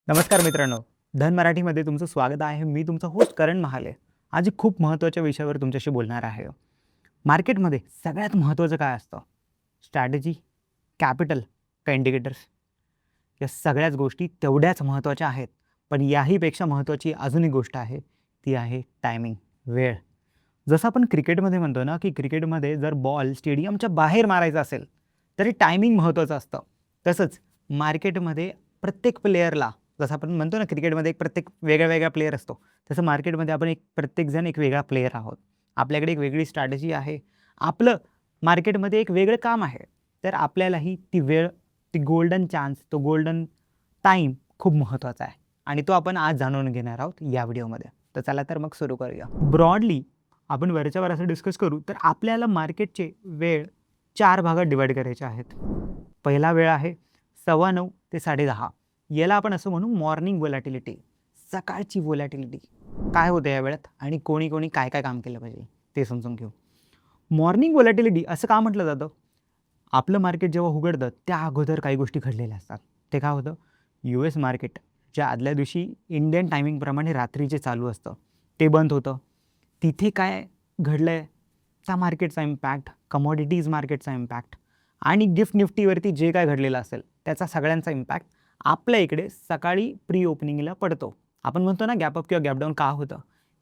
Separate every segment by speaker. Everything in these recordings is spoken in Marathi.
Speaker 1: नमस्कार मित्रांनो, धन मराठीमध्ये तुमचं स्वागत आहे. मी तुमचा होस्ट करण महाले. आज एक खूप महत्त्वाच्या विषयावर तुमच्याशी बोलणार आहे. मार्केटमध्ये सगळ्यात महत्त्वाचं काय असतं? स्ट्रॅटेजी, कॅपिटल का इंडिकेटर्स? या सगळ्याच गोष्टी तेवढ्याच महत्त्वाच्या आहेत. पण याहीपेक्षा महत्त्वाची अजून एक गोष्ट आहे, ती आहे टायमिंग, वेळ. जसं आपण क्रिकेटमध्ये म्हणतो ना, की क्रिकेटमध्ये जर बॉल स्टेडियमच्या बाहेर मारायचा असेल, तरी टायमिंग महत्त्वाचं असतं. तसंच मार्केटमध्ये प्रत्येक प्लेयरला, जसं आपण म्हणतो ना क्रिकेटमध्ये एक प्रत्येक वेगळा प्लेयर असतो, तसं मार्केटमध्ये आपण प्रत्येकजण एक वेगळा प्लेयर आहोत. आपल्याकडे एक वेगळी स्ट्रॅटेजी आहे. आपलं मार्केटमध्ये एक वेगळं काम आहे. तर आपल्यालाही ती वेळ, ती गोल्डन चान्स, तो गोल्डन टाईम खूप महत्त्वाचा आहे आणि तो आपण आज जाणून घेणार आहोत या व्हिडिओमध्ये. तर चला तर मग सुरू करूया. ब्रॉडली आपण वरच्यावर असं डिस्कस करू तर आपल्याला मार्केटचे वेळ 4 भागात डिवाईड करायचे आहेत. पहिला वेळ आहे 9:15 ते 10:30. याला आपण असं म्हणू मॉर्निंग व्होलॅटिलिटी, सकाळची व्होलॅटिलिटी. काय होतं या वेळात आणि कोणी काय काय काम केलं पाहिजे ते समजून घेऊ. मॉर्निंग व्होलॅटिलिटी असं का म्हटलं जातं? आपलं मार्केट जेव्हा उघडतं त्या अगोदर काही गोष्टी घडलेल्या असतात. ते काय होतं? US मार्केट ज्या आदल्या दिवशी इंडियन टायमिंगप्रमाणे रात्रीचे चालू असतं, ते बंद होतं. तिथे काय घडलंय? त्या मार्केटचा इम्पॅक्ट, कमॉडिटीज मार्केटचा इम्पॅक्ट आणि गिफ्ट निफ्टीवरती जे काय घडलेलं असेल त्याचा सगळ्यांचा इम्पॅक्ट आपल्या इकडे सकाळी प्री ओपनिंगला पडतो. आपण म्हणतो ना गॅप अप किंवा गॅप डाऊन का होतं?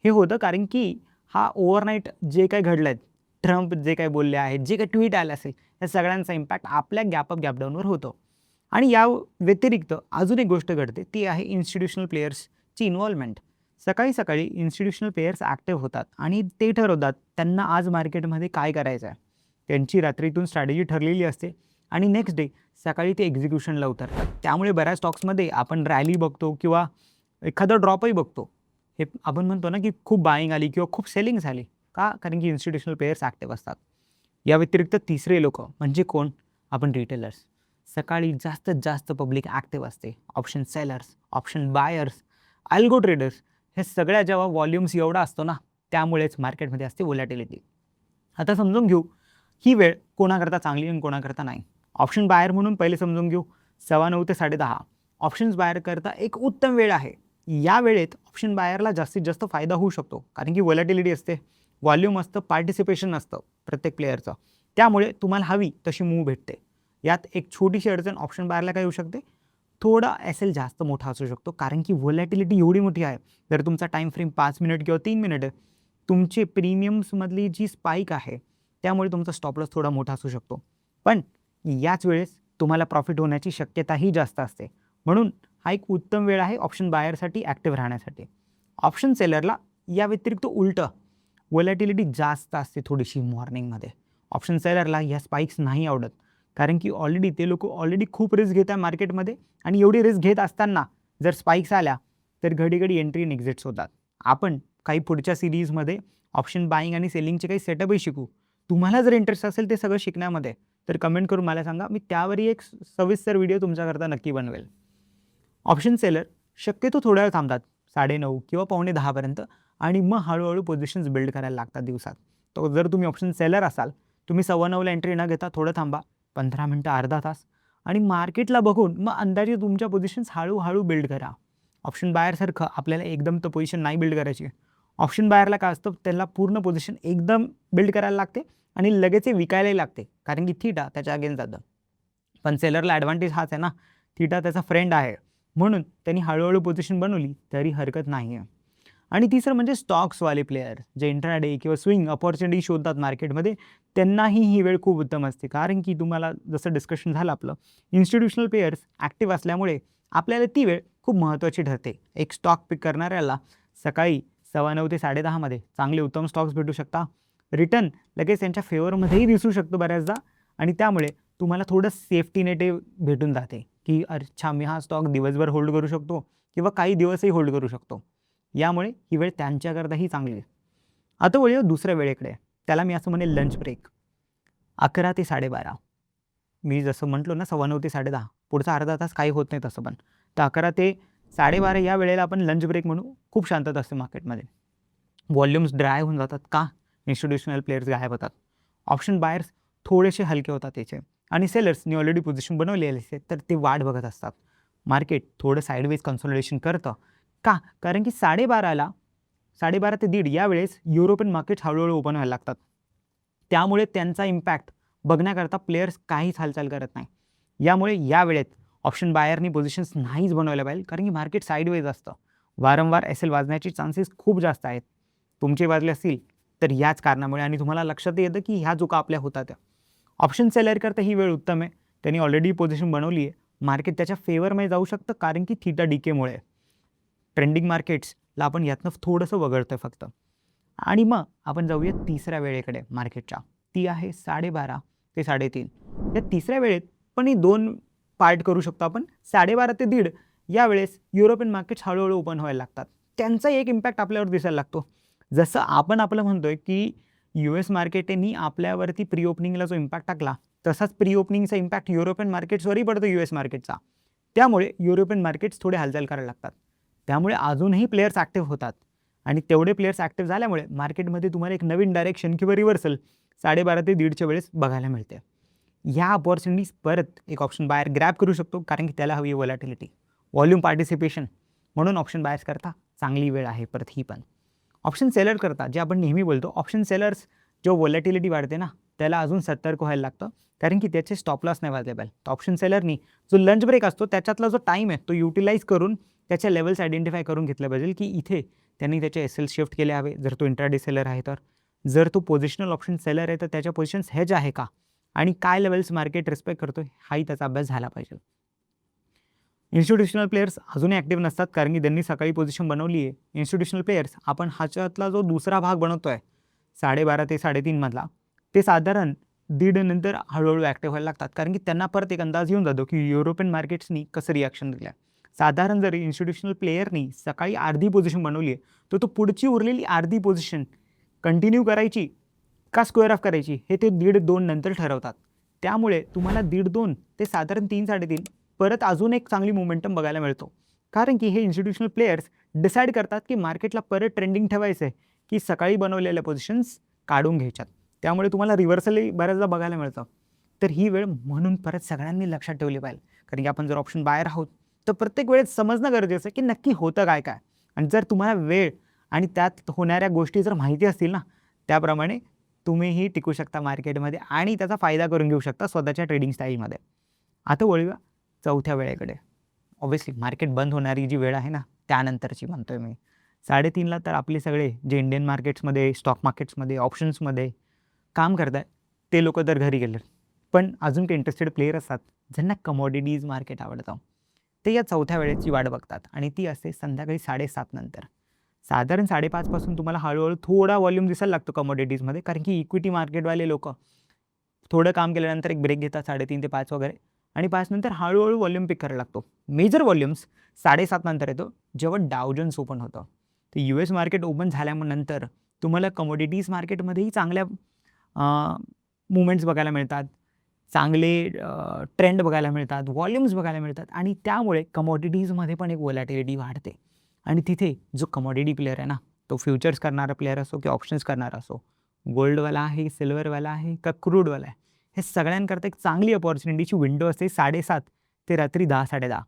Speaker 1: हे होतं कारण की हा ओव्हरनाईट जे काही घडलं आहे, ट्रम्प जे काही बोलले आहेत, जे काही ट्विट आलं असेल, या सगळ्यांचा इम्पॅक्ट आपल्या गॅप अप गॅप डाऊनवर होतो. आणि या व्यतिरिक्त अजून एक गोष्ट घडते, ती आहे इन्स्टिट्यूशनल प्लेयर्सची इन्व्हॉल्वमेंट. सकाळी इन्स्टिट्यूशनल प्लेयर्स ॲक्टिव्ह होतात आणि ते ठरवतात त्यांना आज मार्केटमध्ये काय करायचं आहे. त्यांची रात्रीतून स्ट्रॅटेजी ठरलेली असते आणि नेक्स्ट डे सकाळी ते एक्झिक्युशनला उतरतात. त्यामुळे बऱ्याच स्टॉक्समध्ये आपण रॅली बघतो किंवा एखादा ड्रॉपही बघतो. हे आपण म्हणतो ना की खूप बाईंग आली किंवा खूप सेलिंग झाली. का? कारण की इन्स्टिट्यूशनल प्लेयर्स ॲक्टिव्ह असतात. या व्यतिरिक्त तिसरे लोकं म्हणजे कोण? आपण रिटेलर्स. सकाळी जास्तीत जास्त पब्लिक ॲक्टिव्ह असते. Option sellers, option buyers, algo traders, हे सगळ्या जेव्हा व्हॉल्यूम्स एवढा असतो ना, त्यामुळेच मार्केटमध्ये असते व्होलॅटिलिटी. आता समजून घेऊ ही वेळ कोणाकरता चांगली आणि कोणाकरता नाही. ऑप्शन बायर म्हणून पहिले समजून घेऊ. 9:15 ते 10:30 ऑप्शन्स बायर करता एक उत्तम वेळ आहे. या वेळेत ऑप्शन बायरला जास्तीत जास्त फायदा होऊ शकतो कारण की व्होलॅटिलिटी असते, व्हॉल्यूम असतं, पार्टिसिपेशन असतं प्रत्येक प्लेयरचं. त्यामुळे तुम्हाला हवी तशी मूव्ह भेटते. यात एक छोटीशी अडचण ऑप्शन बायरला काय येऊ शकते? थोडा एल जास्त मोठा असू शकतो कारण की व्होलॅटिलिटी एवढी मोठी आहे. जर तुमचा टाईम फ्रेम 5 मिनिट किंवा 3 मिनिट आहे, तुमचे प्रीमियम्समधली जी स्पाईक आहे त्यामुळे तुमचा स्टॉप लॉस थोडा मोठा असू शकतो. पण याच वेळेस तुम्हाला प्रॉफिट होण्याची शक्यताही जास्त असते. म्हणून हा एक उत्तम वेळ आहे ऑप्शन बायरसाठी ॲक्टिव्ह राहण्यासाठी. ऑप्शन सेलरला या व्यतिरिक्त उलटं व्होलॅटिलिटी जास्त असते थोडीशी मॉर्निंगमध्ये. ऑप्शन सेलरला ह्या स्पाइक्स नाही आवडत कारण की ते लोकं ऑलरेडी खूप रिस्क घेत आहे मार्केटमध्ये आणि एवढी रिस्क घेत असताना जर स्पाइक्स आल्या तर घडी एंट्री आणि एक्झिट्स होतात. आपण काही पुढच्या सीरीजमध्ये ऑप्शन बाईंग आणि सेलिंगचे काही सेटअपही शिकू. तुम्हाला जर इंटरेस्ट असेल ते सगळं शिकण्यामध्ये, तर कमेंट करून मला सांगा. मी त्यावरही एक सविस्तर व्हिडिओ तुमच्याकरता नक्की बनवेल. ऑप्शन सेलर शक्यतो थोड्या वेळ थांबतात, 9:30 किंवा 9:45 पर्यंत आणि मग हळूहळू पोझिशन्स बिल्ड करायला लागतात दिवसात. तर जर तुम्ही ऑप्शन सेलर असाल, तुम्ही 9:15ला एंट्री न घेता थोडं थांबा, 15 मिनिटं, अर्धा तास आणि मार्केटला बघून मग अंदाजे तुमच्या पोझिशन्स हळूहळू बिल्ड करा. ऑप्शन बायरसारखं आपल्याला एकदम तर पोझिशन नाही बिल्ड करायची. ऑप्शन बायरला काय असतं, त्याला पूर्ण पोझिशन एकदम बिल्ड करायला लागते आणि लगेच विकायलाही लागते कारण की थीटा त्याच्या अगेन्स्ट जातं. पण सेलरला ॲडव्हान्टेज हाच आहे ना, थीटा त्याचा फ्रेंड आहे. म्हणून त्यांनी हळूहळू पोझिशन बनवली तरी हरकत नाही आहे. आणि तिसरं म्हणजे स्टॉक्सवाले प्लेयर जे इंट्राडे किंवा स्विंग अपॉर्च्युनिटी शोधतात मार्केटमध्ये, त्यांनाही ही वेळ खूप उत्तम असते कारण की तुम्हाला जसं डिस्कशन झालं आपलं, इन्स्टिट्यूशनल प्लेयर्स ॲक्टिव्ह असल्यामुळे आपल्याला ती वेळ खूप महत्त्वाची ठरते. एक स्टॉक पिक करणाऱ्याला सकाळी 9:15 ते 10:30 मध्ये चांगले उत्तम स्टॉक्स भेटू शकता. रिटर्न लगेच त्यांच्या फेवरमध्येही दिसू शकतो बऱ्याचदा आणि त्यामुळे तुम्हाला थोडं सेफ्टी नेट भेटून जाते की अच्छा मी हा स्टॉक दिवसभर होल्ड करू शकतो किंवा काही दिवसही होल्ड करू शकतो. यामुळे ही वेळ त्यांच्याकरताही चांगली आहे. आता वळूया दुसऱ्या वेळेकडे. त्याला मी असं म्हणेल लंच ब्रेक. 11 ते 12:30. मी जसं म्हटलो ना 9:15 ते 10:30 पुढचा अर्धा तास काही होत नाही तसं पण. तर 11 ते 12:30 या वेळेला आपण लंच ब्रेक म्हणू. खूप शांतता असते मार्केटमध्ये. व्हॉल्यूम्स ड्राय होऊन जातात. का? इन्स्टिट्यूशनल प्लेयर्स गायब होतात. ऑप्शन बायर्स थोडेसे हलके होतात त्याचे आणि सेलर्सनी ऑलरेडी पोझिशन बनवलेली असते तर ते वाट बघत असतात. मार्केट थोडं साईडवेज कन्सॉलिडेशन करतं. का? कारण की 12:30 ते 1:30 यावेळेस युरोपियन मार्केट्स हळूहळू ओपन व्हायला लागतात. त्यामुळे त्यांचा इम्पॅक्ट बघण्याकरता प्लेयर्स काहीच हालचाल करत नाही. यामुळे या वेळेत ऑप्शन बायरनी पोझिशन्स नाहीच बनवायला पाहिजे, कारण की मार्केट साईडवेज असतं. वारंवार SL वाजण्याचे चान्सेस खूप जास्त आहेत. तुमचे वाजले असतील तर याच कारणामुळे, आणि तुम्हाला लक्षात येतं की ह्या चुका आपल्या होतात त्या. ऑप्शन सेलरकरता ही वेळ उत्तम आहे. त्यांनी ऑलरेडी पोझिशन बनवली आहे. मार्केट त्याच्या फेवरमध्ये जाऊ शकतं, कारण की थीटा डीकेमुळे ट्रेंडिंग मार्केट्सला आपण यातनं थोडंसं वगळतोय फक्त. आणि मग आपण जाऊया तिसऱ्या वेळेकडे मार्केटच्या. ती आहे 12:30 ते 3:30. या तिसऱ्या वेळेत पण ही 2 पार्ट करू शकतो आपण. 12:30 ते 1:30 यावेळेस युरोपियन मार्केट्स हळूहळू ओपन व्हायला लागतात. त्यांचा एक इम्पॅक्ट आपल्यावर दिसायला लागतो. जसं आपण आपलं म्हणतोय की US मार्केटनी आपल्यावरती प्री ओपनिंगला जो इम्पॅक्ट टाकला, तसाच प्री ओपनिंगचा इम्पॅक्ट युरोपियन मार्केट्सवरही पडतो US मार्केटचा. त्यामुळे युरोपियन मार्केट्स थोडे हालचाल करायला लागतात. त्यामुळे अजूनही प्लेयर्स ॲक्टिव्ह होतात, आणि तेवढे प्लेयर्स ॲक्टिव्ह झाल्यामुळे मार्केटमध्ये तुम्हाला एक नवीन डायरेक्शन किंवा रिव्हर्सल 12:30 ते 1:30च्या वेळेस बघायला मिळते. ह्या अपॉर्च्युनिटीज परत एक ऑप्शन बायर ग्रॅब करू शकतो, कारण की त्याला हवी व्हॉलॅटिलिटी, व्हॉल्यूम पार्टिसिपेशन. म्हणून ऑप्शन बायर्स करता चांगली वेळ आहे परत ही पण. ऑप्शन सेलर करता जे आपण नेहमी बोलतो, ऑप्शन सेलर्स जो व्हॉलॅटिलिटी वाढते ना, त्याला अजून सतर्क व्हायला लागतं, कारण की त्याचे स्टॉप लॉस नाही वाजले पाहिजे. तर ऑप्शन सेलरनी जो लंच ब्रेक असतो त्याच्यातला जो टाईम आहे तो युटिलाइज करून त्याच्या लेवल्स आयडेंटिफाय करून घेतलं पाहिजे, की इथे त्यांनी त्याचे SL शिफ्ट केले हवे जर तो इंट्राडे सेलर आहे तर. जर तो पोझिशनल ऑप्शन सेलर आहे तर त्याच्या पोझिशन्स हेज आहे का, आणि काय लेवल्स मार्केट रिस्पेक्ट करतोय हाही त्याचा अभ्यास झाला पाहिजे. इन्स्टिट्यूशनल प्लेयर्स अजूनही ॲक्टिव्ह नसतात, कारण की त्यांनी सकाळी पोझिशन बनवली आहे. इन्स्टिट्यूशनल प्लेयर्स आपण ह्याच्यातला जो दुसरा भाग बनवतोय 12:30 ते 3:30 मधला, ते साधारण 1:30 नंतर हळूहळू ॲक्टिव्ह व्हायला लागतात, कारण की त्यांना परत एक अंदाज येऊन जातो की युरोपियन मार्केट्सनी कसं रिॲक्शन दिलं आहे. साधारण जर इन्स्टिट्यूशनल प्लेयरनी सकाळी अर्धी पोझिशन बनवली आहे, तर तो पुढची उरलेली अर्धी पोझिशन कंटिन्यू करायची का स्क्वेअर ऑफ करायची हे ते 1:30-2 नंतर ठरवतात. त्यामुळे तुम्हाला 1:30-2 ते साधारण 3-3:30 परत अजून एक चांगली मोमेंटम बघायला मिळतो, कारण की हे इन्स्टिट्यूशनल प्लेयर्स डिसाईड करतात की मार्केटला परत ट्रेंडिंग ठेवायचं आहे की सकाळी बनवलेल्या पोझिशन्स काढून घ्यायच्यात. त्यामुळे तुम्हाला रिव्हर्सलही बऱ्याचदा बघायला मिळतं. तर ही वेळ म्हणून परत सगळ्यांनी लक्षात ठेवली पाहिजे, कारण की आपण जर ऑप्शन बायर आहोत तर प्रत्येक वेळेस समजणं गरजेचं आहे की नक्की होतं काय काय. आणि जर तुम्हाला वेळ आणि त्यात होणाऱ्या गोष्टी जर माहिती असतील ना, त्याप्रमाणे तुम्हीही टिकू शकता मार्केटमध्ये आणि त्याचा फायदा करून घेऊ शकता स्वतःच्या ट्रेडिंग स्टाईलमध्ये. आता वळूया चौथ्या वेळेकडे. ऑब्व्हियसली मार्केट बंद होणारी जी वेळ आहे ना, त्यानंतरची म्हणतोय मी. 3:30ला तर आपले सगळे जे इंडियन मार्केट्समध्ये, स्टॉक मार्केट्समध्ये, ऑप्शन्समध्ये काम करताय ते लोकं तर घरी गेलेत. पण अजून काही इंटरेस्टेड प्लेयर असतात ज्यांना कमॉडिटीज मार्केट आवडतं. ते या चौथ्या वेळेची वाट बघतात, आणि ती असते संध्याकाळी 7:30 नंतर. साधारण 5:30 पासून तुम्हाला हळूहळू थोडा व्हॉल्यूम दिसायला लागतो कमॉडिटीजमध्ये, कारण की इक्विटी मार्केटवाले लोकं थोडं काम केल्यानंतर एक ब्रेक घेतात 3:30 ते 5 वगैरे, आणि 5 नंतर हळूहळू व्हॉल्यूम पिक करायला लागतो. मेजर व्हॉल्यूम्स 7:30 नंतर येतो, जेव्हा डाव जोन्स ओपन होतं. तर US मार्केट ओपन झाल्यानंतर तुम्हाला कमॉडिटीज मार्केटमध्येही चांगल्या मुवमेंट्स बघायला मिळतात, चांगले ट्रेंड बघायला मिळतात, व्हॉल्यूम्स बघायला मिळतात, आणि त्यामुळे कमॉडिटीजमध्ये पण एक व्हॉलॅटिलिटी वाढते. आणि तिथे जो कमॉडिटी प्लेयर आहे ना, तो फ्युचर्स करणारा प्लेयर असो की ऑप्शन्स करणारा असो, गोल्डवाला आहे, सिल्वरवाला आहे का क्रूडवाला आहे, हे सगळ्यांकरता एक चांगली अपॉर्च्युनिटीची विंडो असते 7:30 ते रात्री 10-10:30.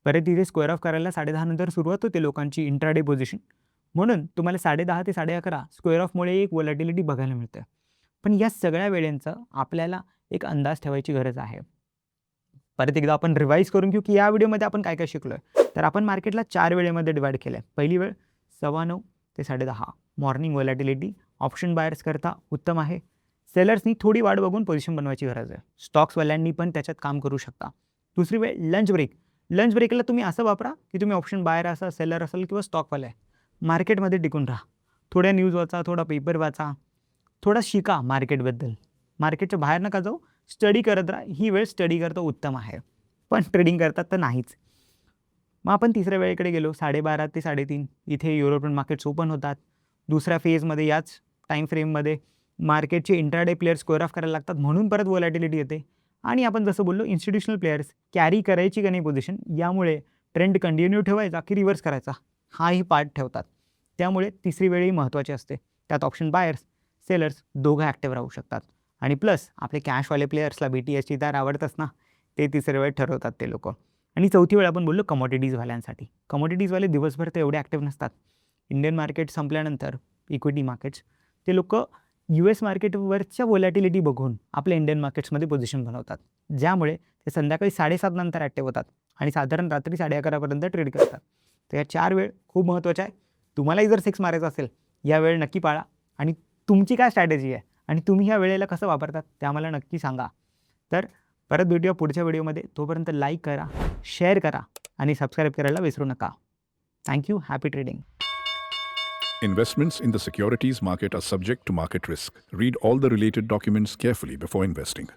Speaker 1: परत तिथे स्क्वेअर ऑफ करायला 10:30 नंतर सुरुवात होते लोकांची इंट्राडे पोझिशन. म्हणून तुम्हाला 10:30 ते 11:30 स्क्वेअर ऑफमुळे एक व्हॉलॅटिलिटी बघायला मिळते. पण या सगळ्या वेळेंचा आपल्याला एक अंदाज ठेवायची गरज आहे. परत एकदा आपण रिवाईज करून घेऊ की या व्हिडिओमध्ये आपण काय काय शिकलोय. तर आपण मार्केटला 4 वेळेमध्ये डिवाइड केलं आहे. पहिली वेळ 9:15 ते 10:30 मॉर्निंग व्हॉलॅटिलिटी ऑप्शन बायर्स करता उत्तम आहे. सेलर्सनी थोडी वाट बघून पोझिशन बनवायची गरज आहे. स्टॉक्सवाल्यांनी पण त्याच्यात काम करू शकता. दुसरी वेळ लंच ब्रेक. लंच ब्रेकला तुम्ही असं वापरा की तुम्ही ऑप्शन बायर असाल, सेलर असाल किंवा स्टॉकवाले आहे. मार्केटमध्ये टिकून राहा. थोड्या न्यूज वाचा, थोडा पेपर वाचा, थोडा शिका मार्केटबद्दल. मार्केटच्या बाहेर नका जाऊ, स्टडी करत राहा. ही वेळ स्टडी करता उत्तम आहे, पण ट्रेडिंग करतात तर नाहीच. मग आपण तिसऱ्या वेळेकडे गेलो 12:30 ते 3:30. इथे युरोपियन मार्केट्स ओपन होतात. दुसऱ्या फेजमध्ये याच टाईम फ्रेममध्ये मार्केटचे इंट्राडे प्लेयर्स स्क्वेअर ऑफ करायला लागतात, म्हणून परत व्हॉलॅटिलिटी येते. आणि आपण जसं बोललो इन्स्टिट्यूशनल प्लेयर्स कॅरी करायची का नाही पोझिशन, यामुळे ट्रेंड कंटिन्यू ठेवायचा की रिव्हर्स करायचा हाही पार्ट ठेवतात. त्यामुळे तिसरी वेळही महत्त्वाची असते. त्यात ऑप्शन बायर्स, सेलर्स दोघं ॲक्टिव्ह राहू शकतात. आणि प्लस आपले कॅशवाले प्लेयर्सला BTSची तर आवडतंच ना, ते तिसऱ्या वेळेत ठरवतात ते लोकं. आणि चौथी वेळ आपण बोललो कमॉडिटीजवाल्यांसाठी. कमॉडिटीजवाले दिवसभर ते एवढे ॲक्टिव्ह नसतात. इंडियन मार्केट संपल्यानंतर इक्विटी मार्केट्स ते लोकं US मार्केटवरच्या व्होलॅटिलिटी बघून आपल्या इंडियन मार्केट्समध्ये पोझिशन बनवतात, ज्यामुळे ते संध्याकाळी 7:30 नंतर ॲक्टिव्ह होतात आणि साधारण रात्री 11:30 पर्यंत ट्रेड करतात. तर या 4 वेळ खूप महत्त्वाच्या आहे. तुम्हालाही जर 6 मारायचं असेल या वेळ नक्की पाळा आणि तुमची काय स्ट्रॅटेजी आहे आणि तुम्ही ह्या वेळेला कसं वापरतात ते आम्हाला नक्की सांगा. तर परत भेटूया पुढच्या व्हिडिओमध्ये. तोपर्यंत लाईक करा, शेअर करा आणि सबस्क्राईब करायला विसरू नका. Thank you. Happy trading.
Speaker 2: Investments in the securities market are subject to market risk. Read all the related documents carefully before investing.